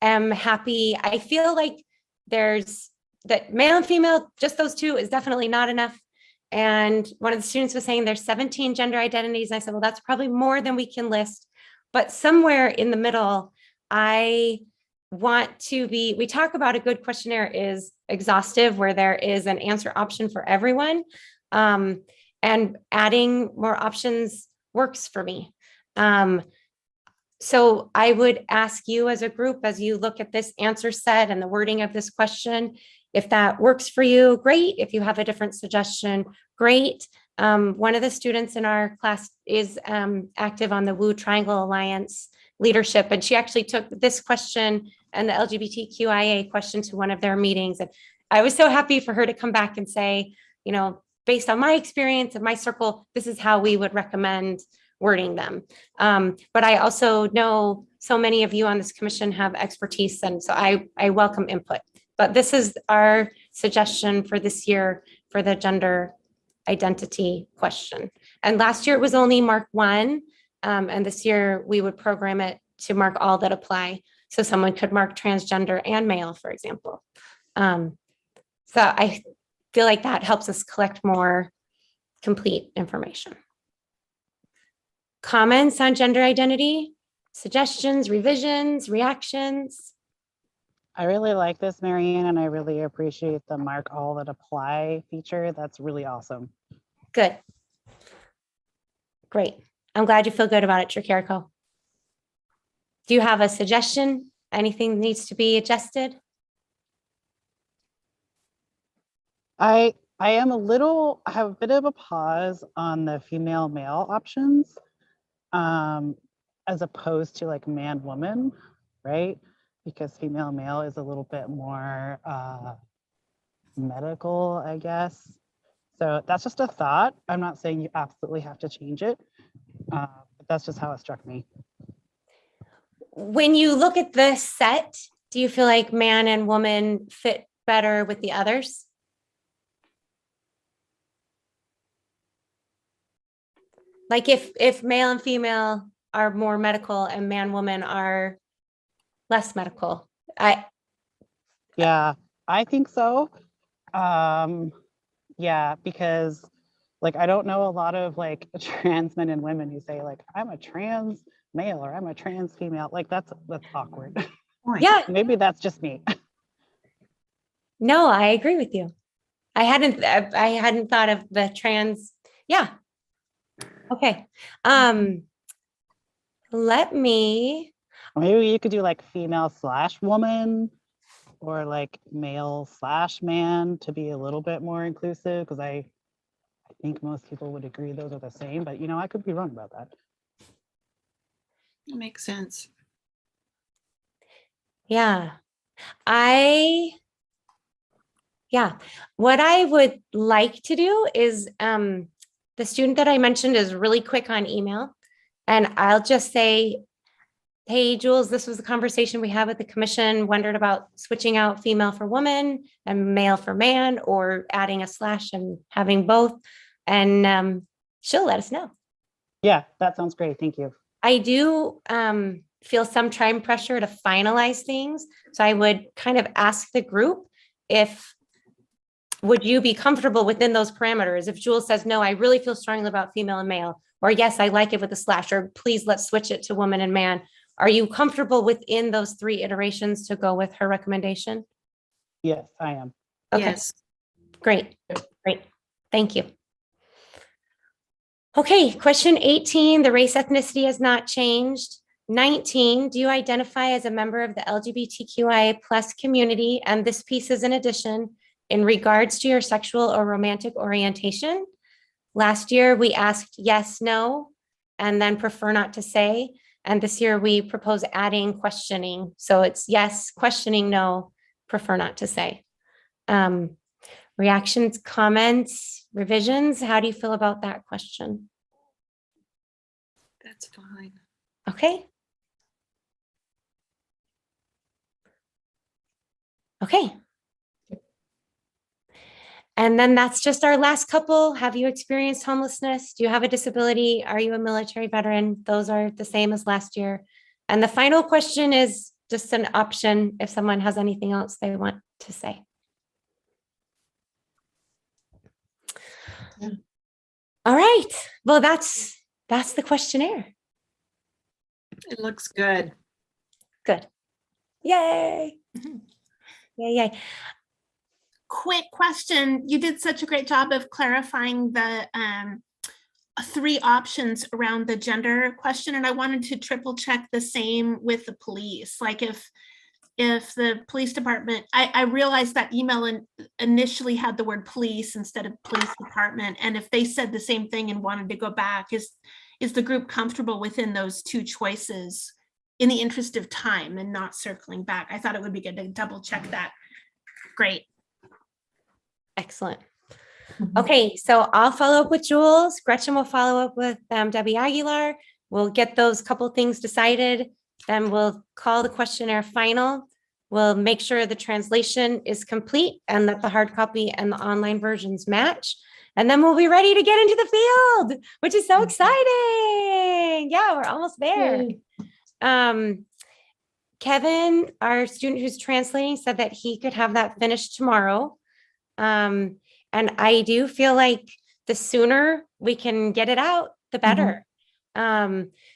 am happy. I feel like there's that male and female, just those 2 is definitely not enough. And one of the students was saying there's 17 gender identities. And I said, well, that's probably more than we can list. But somewhere in the middle, I want to be, we talk about a good questionnaire is exhaustive, where there is an answer option for everyone. And adding more options works for me. So I would ask you as a group, as you look at this answer set and the wording of this question, if that works for you, great. If you have a different suggestion, great. One of the students in our class is active on the Wu Triangle Alliance leadership, and she actually took this question and the LGBTQIA question to one of their meetings. And I was so happy for her to come back and say, you know, based on my experience and my circle, this is how we would recommend wording them. But I also know so many of you on this commission have expertise, and so I welcome input. But this is our suggestion for this year for the gender identity question. And last year it was only mark 1, and this year we would program it to mark all that apply. So someone could mark transgender and male, for example. So I feel like that helps us collect more complete information. Comments on gender identity, suggestions, revisions, reactions? I really like this, Marianne, and I really appreciate the mark all that apply feature. That's really awesome. Good. Great. I'm glad you feel good about it, Tricarico. Do you have a suggestion? Anything needs to be adjusted? I have a bit of a pause on the female male options, as opposed to like man woman, right? Because female male is a little bit more medical, I guess. So that's just a thought. I'm not saying you absolutely have to change it, but that's just how it struck me. When you look at this set, do you feel like man and woman fit better with the others? Like if male and female are more medical and man woman are less medical. Yeah, I think so. Yeah, because like I don't know a lot of like trans men and women who say like I'm a trans male or I'm a trans female. Like that's awkward. Yeah. Maybe that's just me. No, I agree with you. I hadn't thought of the trans. Yeah. Okay. Let me. Maybe you could do like female / woman or like male / man to be a little bit more inclusive, because I think most people would agree those are the same, but you know, I could be wrong about that. That makes sense. Yeah. What I would like to do is the student that I mentioned is really quick on email, and I'll just say, hey, Jules, this was the conversation we had with the commission, wondered about switching out female for woman and male for man, or adding a / and having both. And she'll let us know. Yeah, that sounds great. Thank you. I do feel some time pressure to finalize things. So I would kind of ask the group if would you be comfortable within those parameters? If Jules says, no, I really feel strongly about female and male, or yes, I like it with a slash, or please let's switch it to woman and man. Are you comfortable within those 3 iterations to go with her recommendation? Yes, I am. Okay, Yes. great, great. Thank you. Okay, question 18, the race ethnicity has not changed. 19, do you identify as a member of the LGBTQIA plus community? And this piece is in addition in regards to your sexual or romantic orientation. Last year, we asked yes, no, and then prefer not to say. And this year we propose adding questioning. So it's yes, questioning, no, prefer not to say. Reactions, comments, revisions. How do you feel about that question? That's fine. Okay. Okay. And then that's just our last couple. Have you experienced homelessness? Do you have a disability? Are you a military veteran? Those are the same as last year. And the final question is just an option if someone has anything else they want to say. Yeah. All right. Well, that's the questionnaire. It looks good. Good. Yay. Yay, yay. Quick question. You did such a great job of clarifying the 3 options around the gender question. And I wanted to triple check the same with the police. Like if the police department, I realized that email initially had the word police instead of police department. And if they said the same thing and wanted to go back, is the group comfortable within those 2 choices in the interest of time and not circling back? I thought it would be good to double check that. Great. Excellent. Okay, so I'll follow up with Jules. Gretchen will follow up with Debbie Aguilar. We'll get those couple things decided. Then we'll call the questionnaire final. We'll make sure the translation is complete and that the hard copy and the online versions match. And then we'll be ready to get into the field, which is so exciting. Yeah, we're almost there. Yay. Kevin, our student who's translating, said that he could have that finished tomorrow. And I do feel like the sooner we can get it out, the better.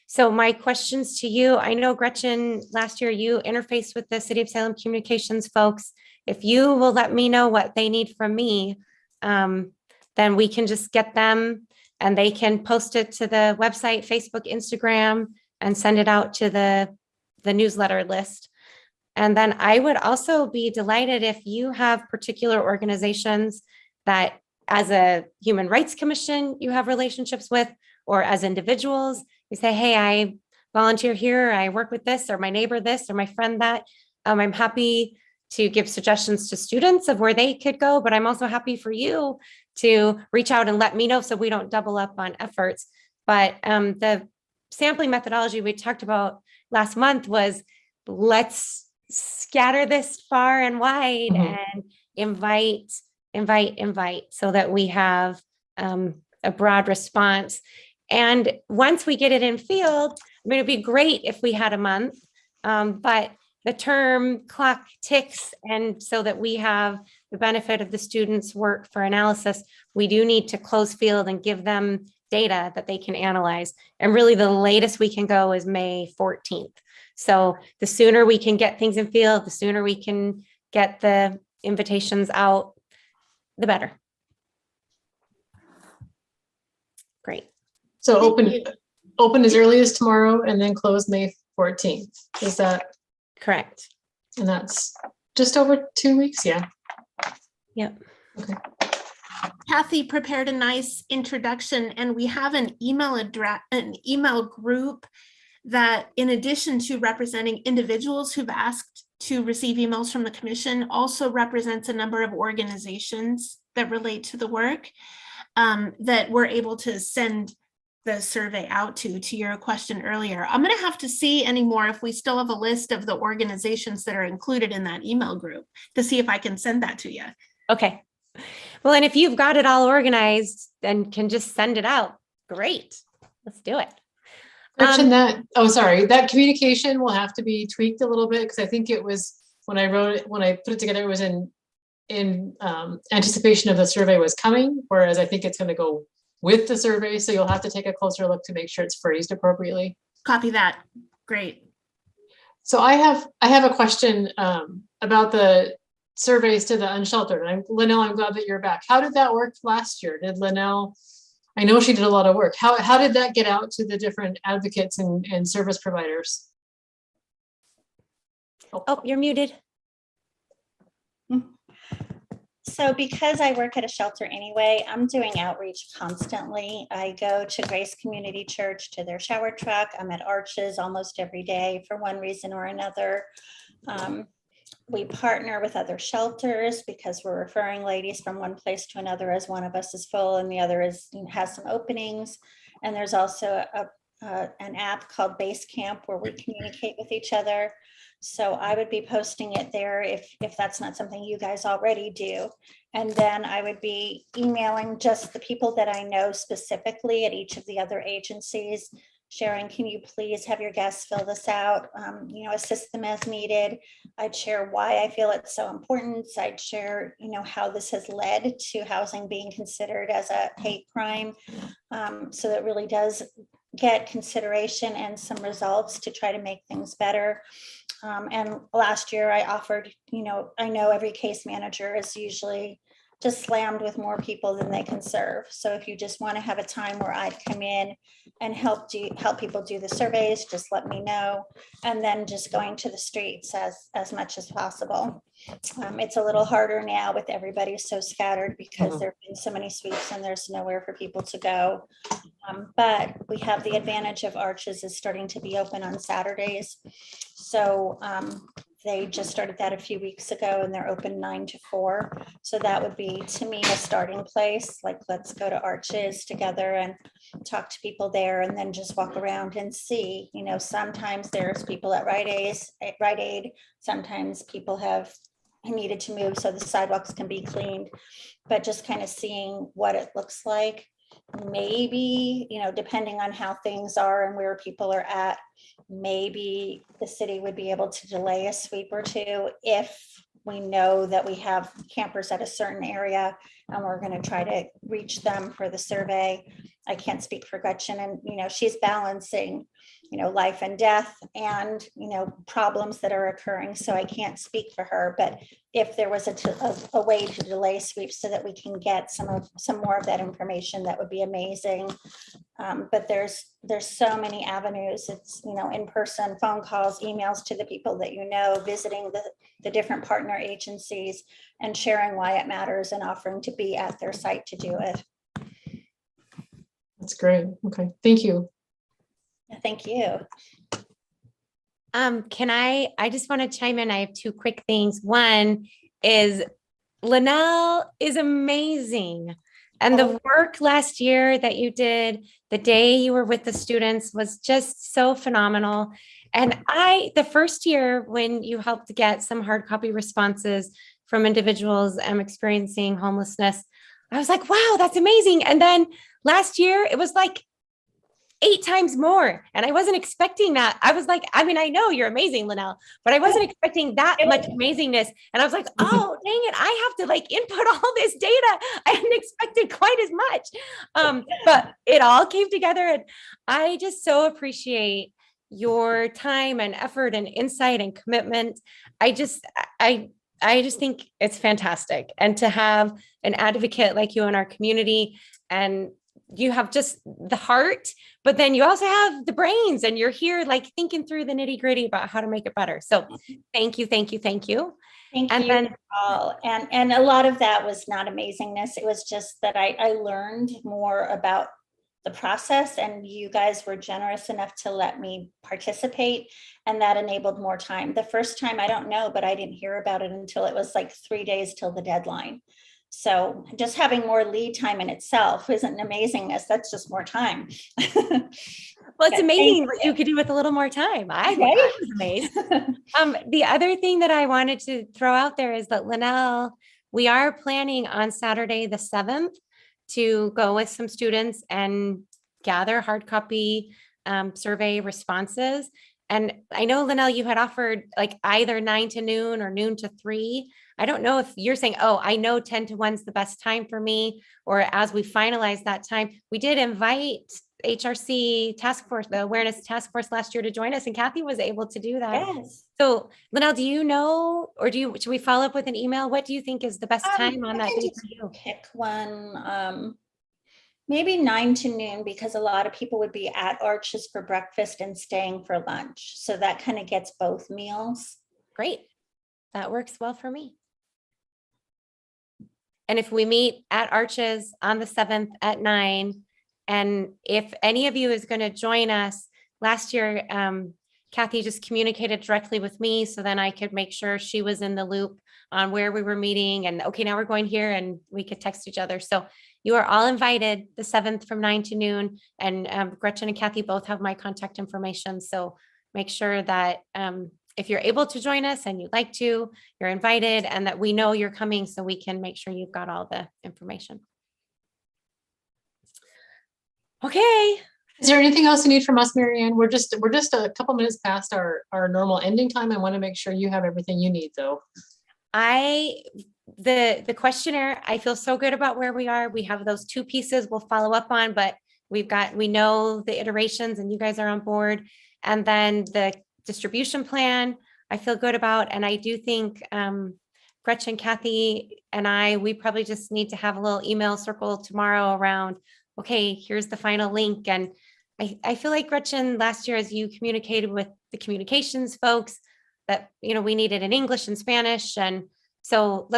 So my questions to you, I know Gretchen, last year you interfaced with the City of Salem communications folks. If you will let me know what they need from me, then we can just get them and they can post it to the website, Facebook, Instagram, and send it out to the newsletter list. And then I would also be delighted if you have particular organizations that as a human rights commission you have relationships with, or as individuals, you say, hey, I volunteer here, I work with this, or my neighbor this, or my friend that. I'm happy to give suggestions to students of where they could go, but I'm also happy for you to reach out and let me know so we don't double up on efforts. But the sampling methodology we talked about last month was, let's scatter this far and wide and invite so that we have a broad response. And once we get it in field, I mean, it'd be great if we had a month, but the term clock ticks. And so that we have the benefit of the students' work for analysis, we do need to close field and give them data that they can analyze. And really the latest we can go is May 14th. So the sooner we can get things in field, the sooner we can get the invitations out, the better. Great. So open as early as tomorrow and then close May 14th. Is that correct? And that's just over 2 weeks. Yeah. Yep. Okay. Kathy prepared a nice introduction, and we have an email address, an email group that, in addition to representing individuals who've asked to receive emails from the commission, also represents a number of organizations that relate to the work that we're able to send the survey out to your question earlier. I'm going to have to see anymore if we still have a list of the organizations that are included in that email group to see if I can send that to you. Okay. Well, and if you've got it all organized and can just send it out, great. Let's do it. Gretchen, that communication will have to be tweaked a little bit, because I think it was when I put it together, it was in in anticipation of the survey was coming, whereas I think it's going to go with the survey. So you'll have to take a closer look to make sure it's phrased appropriately. Copy that. Great. So I have a question about the surveys to the unsheltered. Linnell, I'm glad that you're back. How did that work last year? Did Linnell, I know she did a lot of work. How did that get out to the different advocates and service providers? Oh, you're muted. So because I work at a shelter anyway, I'm doing outreach constantly. I go to Grace Community Church to their shower truck. I'm at Arches almost every day for one reason or another. We partner with other shelters because we're referring ladies from one place to another as one of us is full and the other has some openings. And there's also an app called Base Camp where we communicate with each other. So I would be posting it there if that's not something you guys already do. And then I would be emailing just the people that I know specifically at each of the other agencies, sharing, can you please have your guests fill this out, assist them as needed. I'd share why I feel it's so important. I'd share, how this has led to housing being considered as a hate crime. So that really does get consideration and some results to try to make things better. And last year I offered, I know every case manager is usually just slammed with more people than they can serve. So if you just want to have a time where I'd come in and help people do the surveys, just let me know. And then just going to the streets as much as possible. It's a little harder now with everybody so scattered because there have been so many sweeps and there's nowhere for people to go. But we have the advantage of Arches is starting to be open on Saturdays. So they just started that a few weeks ago and they're open 9 to 4. So that would be, to me, a starting place. Like, let's go to Arches together and talk to people there and then just walk around and see, sometimes there's people at Rite Aid. Sometimes people have needed to move so the sidewalks can be cleaned, but just kind of seeing what it looks like. Maybe, depending on how things are and where people are at, maybe the city would be able to delay a sweep or two if we know that we have campers at a certain area and we're going to try to reach them for the survey. I can't speak for Gretchen, and she's balancing life and death and problems that are occurring, so I can't speak for her. But if there was a way to delay sweeps so that we can get some more of that information, that would be amazing. But there's so many avenues. It's in person, phone calls, emails to the people that visiting the different partner agencies and sharing why it matters and offering to be at their site to do it. That's great. Okay, thank you. Thank you. I just want to chime in. I have two quick things. One is Linnell is amazing. And the work last year that you did, the day you were with the students, was just so phenomenal. And the first year when you helped get some hard copy responses from individuals experiencing homelessness, I was like, wow, that's amazing. And then last year it was like 8 times more. And I wasn't expecting that. I was like, I know you're amazing, Linnell, but I wasn't expecting that much amazingness. And I was like, oh, dang it. I have to input all this data. I hadn't expected quite as much. But it all came together. And I just so appreciate your time and effort and insight and commitment. I just think it's fantastic. And to have an advocate like you in our community, and you have just the heart, but then you also have the brains, and you're here thinking through the nitty gritty about how to make it better. So thank you. Thank you all. And a lot of that was not amazingness. It was just that I learned more about the process, and you guys were generous enough to let me participate, and that enabled more time. The first time, I don't know, but I didn't hear about it until it was 3 days till the deadline. So just having more lead time in itself isn't an amazingness. That's just more time. Well, it's amazing what you could do with a little more time. I was amazed. The other thing that I wanted to throw out there is that Linnell, we are planning on Saturday the 7th to go with some students and gather hard copy survey responses. And I know, Linnell, you had offered like either 9 to noon or noon to 3. I don't know if you're saying, oh, I know 10 to 1's the best time for me, or as we finalize that time. We did invite HRC task force, the awareness task force last year to join us, and Kathy was able to do that. Yes. So Linnell, do you know, or should we follow up with an email? What do you think is the best time on I that can day just for you? pick one, maybe 9 to noon, because a lot of people would be at Arches for breakfast and staying for lunch. So that kind of gets both meals. Great. That works well for me. And if we meet at Arches on the 7th at 9, and if any of you is going to join us, last year, Kathy just communicated directly with me, so then I could make sure she was in the loop on where we were meeting, and okay, now we're going here, and we could text each other. So you are all invited the 7th from 9 to noon, and Gretchen and Kathy both have my contact information. So make sure that if you're able to join us and you'd like to, you're invited, and that we know you're coming so we can make sure you've got all the information. Okay. Is there anything else you need from us, Marianne? We're just a couple minutes past our normal ending time. I want to make sure you have everything you need, though. The questionnaire, I feel so good about where we are. We have those 2 pieces we'll follow up on, but we know the iterations and you guys are on board. And then the distribution plan, I feel good about. And I do think Gretchen, Kathy, and we probably just need to have a little email circle tomorrow around, okay, here's the final link. And I feel like, Gretchen, last year, as you communicated with the communications folks, that, we needed in English and Spanish. And so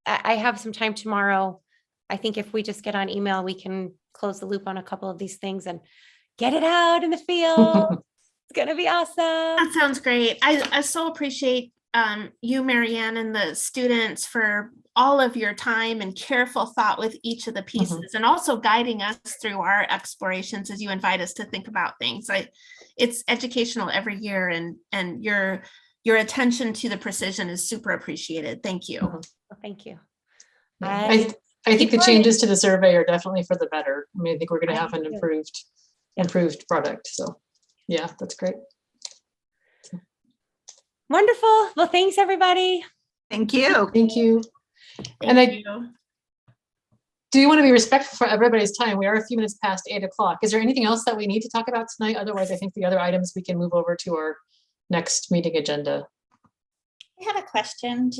I have some time tomorrow. I think if we just get on email, we can close the loop on a couple of these things and get it out in the field. It's going to be awesome. That sounds great. I so appreciate you, Marianne, and the students for all of your time and careful thought with each of the pieces, and also guiding us through our explorations as you invite us to think about things. It's educational every year, and your attention to the precision is super appreciated. Thank you. Well, thank you. I think the changes to the survey are definitely for the better. I mean, I think we're going to have an improved product. So yeah, that's great. Wonderful. Well, thanks, everybody. Thank you. Thank you. Thank you. Do you want to be respectful for everybody's time? We are a few minutes past 8 o'clock. Is there anything else that we need to talk about tonight? Otherwise, I think the other items we can move over to our next meeting agenda. I have a question.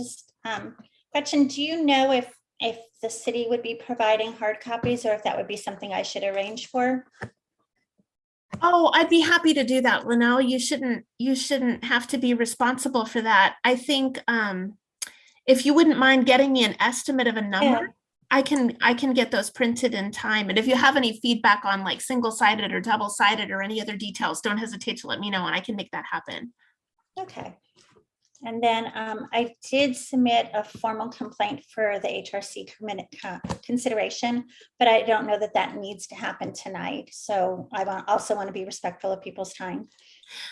Gretchen, do you know if the city would be providing hard copies, or if that would be something I should arrange for? Oh, I'd be happy to do that, Linnell. You shouldn't have to be responsible for that. I think if you wouldn't mind getting me an estimate of a number, yeah, I can get those printed in time. And if you have any feedback on like single-sided or double-sided or any other details, don't hesitate to let me know and I can make that happen. Okay. And then I did submit a formal complaint for the HRC consideration, but I don't know that needs to happen tonight. So I also want to be respectful of people's time.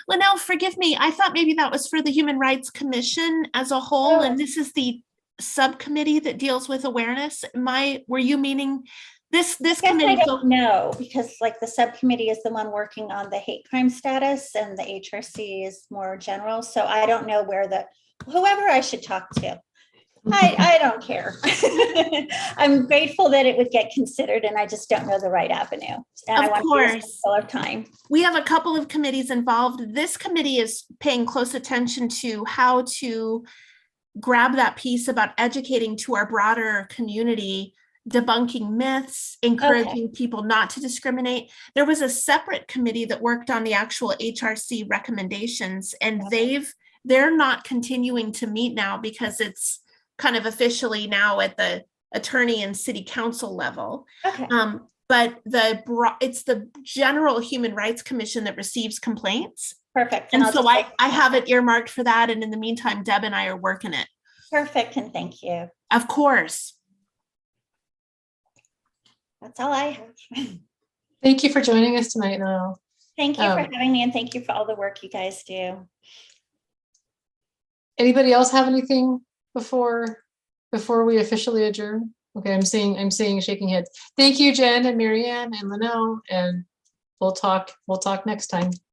Linnell, forgive me. I thought maybe that was for the Human Rights Commission as a whole, and this is the subcommittee that deals with awareness. Were you meaning this committee? I don't know, because like the subcommittee is the one working on the hate crime status and the HRC is more general. So I don't know whoever I should talk to. I don't care. I'm grateful that it would get considered, and I just don't know the right avenue. And of course, of time. We have a couple of committees involved. This committee is paying close attention to how to grab that piece about educating to our broader community, debunking myths, encouraging people not to discriminate. There was a separate committee that worked on the actual HRC recommendations, and they're not continuing to meet now because it's kind of officially now at the attorney and city council level. Okay. But it's the General Human Rights Commission that receives complaints. Perfect. And so I have it earmarked for that. And in the meantime, Deb and I are working it. Perfect. And thank you. Of course. That's all I have. Thank you for joining us tonight, Noel. Thank you for having me, and thank you for all the work you guys do. Anybody else have anything before we officially adjourn? Okay, I'm seeing shaking heads. Thank you, Jen and Marianne and Linnell, and we'll talk next time.